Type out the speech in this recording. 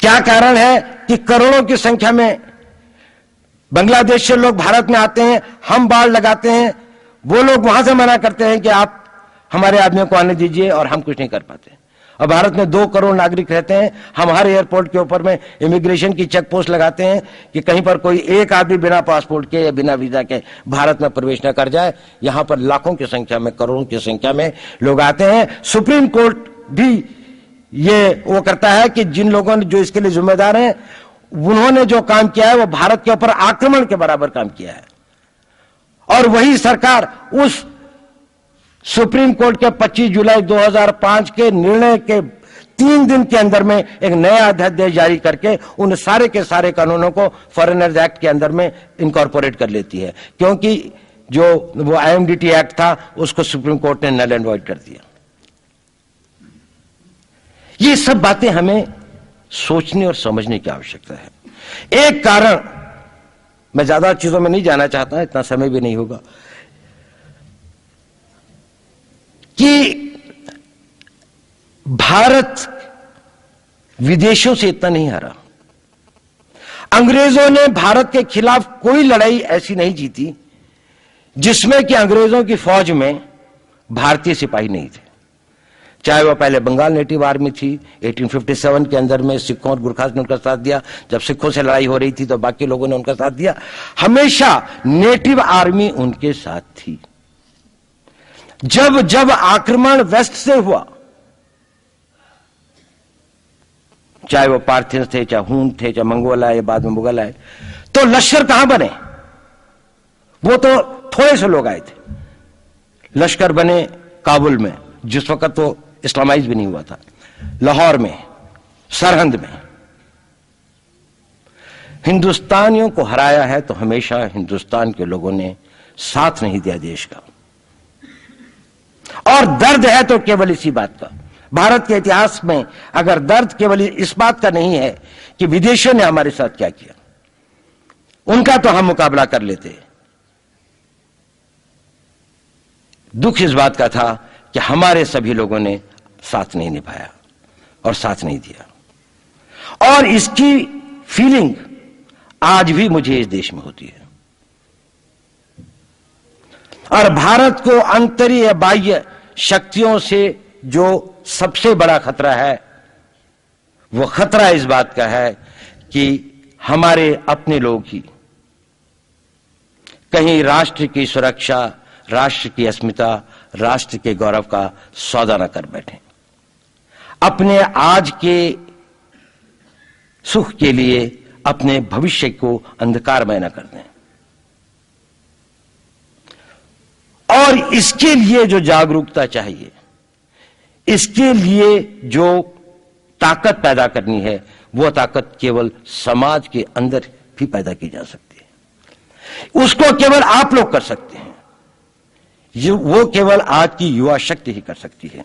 क्या कारण है कि करोड़ों की संख्या में बांग्लादेश से लोग भारत में आते हैं, हम बाड़ लगाते हैं, वो लोग वहां से मना करते हैं कि आप हमारे आदमियों को आने दीजिए, और हम कुछ नहीं कर पाते। और भारत में 2 करोड़ नागरिक रहते हैं, हम हर एयरपोर्ट के ऊपर में इमिग्रेशन की चेक पोस्ट लगाते हैं कि कहीं पर कोई एक आदमी बिना पासपोर्ट के या बिना वीजा के भारत में प्रवेश न कर जाए। यहां पर लाखों की संख्या में, करोड़ों की संख्या में लोग आते हैं। सुप्रीम कोर्ट भी ये वो करता है कि जिन लोगों ने जो इसके लिए जिम्मेदार हैं, उन्होंने जो काम किया है वो भारत के ऊपर आक्रमण के बराबर काम किया है। और वही सरकार उस सुप्रीम कोर्ट के 25 जुलाई 2005 के निर्णय के 3 दिन के अंदर में एक नया अध्यादेश जारी करके उन सारे के सारे कानूनों को फॉरेनर्स एक्ट के अंदर में इनकॉर्पोरेट कर लेती है, क्योंकि जो वो IMDT एक्ट था उसको सुप्रीम कोर्ट ने नल एंड वॉइड कर दिया। ये सब बातें हमें सोचने और समझने की आवश्यकता है। एक कारण, मैं ज्यादा चीजों में नहीं जाना चाहता, इतना समय भी नहीं होगा, कि भारत विदेशों से इतना नहीं हारा। अंग्रेजों ने भारत के खिलाफ कोई लड़ाई ऐसी नहीं जीती जिसमें कि अंग्रेजों की फौज में भारतीय सिपाही नहीं थे। चाहे वह पहले बंगाल नेटिव आर्मी थी, 1857 के अंदर में सिखों और गुरखास ने उनका साथ दिया। जब सिखों से लड़ाई हो रही थी तो बाकी लोगों ने उनका साथ दिया। हमेशा नेटिव आर्मी उनके साथ थी। जब जब आक्रमण वेस्ट से हुआ, चाहे वो पार्थियंस थे, चाहे हून थे, चाहे मंगोल आए, बाद में मुगल आए, तो लश्कर कहां बने? वो तो थोड़े से लोग आए थे। लश्कर बने काबुल में, जिस वक्त वो इस्लामाइज भी नहीं हुआ था, लाहौर में, सरहंद में। हिंदुस्तानियों को हराया है तो हमेशा हिंदुस्तान के लोगों ने साथ नहीं दिया देश का। और दर्द है तो केवल इसी बात का। भारत के इतिहास में अगर दर्द केवल इस बात का नहीं है कि विदेशियों ने हमारे साथ क्या किया, उनका तो हम मुकाबला कर लेते। दुख इस बात का था कि हमारे सभी लोगों ने साथ नहीं निभाया और साथ नहीं दिया। और इसकी फीलिंग आज भी मुझे इस देश में होती है। और भारत को आंतरिक या बाह्य शक्तियों से जो सबसे बड़ा खतरा है, वो खतरा इस बात का है कि हमारे अपने लोग ही कहीं राष्ट्र की सुरक्षा, राष्ट्र की अस्मिता, राष्ट्र के गौरव का सौदा न कर बैठे, अपने आज के सुख के लिए अपने भविष्य को अंधकारमय न कर दें। और इसके लिए जो जागरूकता चाहिए, इसके लिए जो ताकत पैदा करनी है, वो ताकत केवल समाज के अंदर भी पैदा की जा सकती है। उसको केवल आप लोग कर सकते हैं। वो केवल आज की युवा शक्ति ही कर सकती है।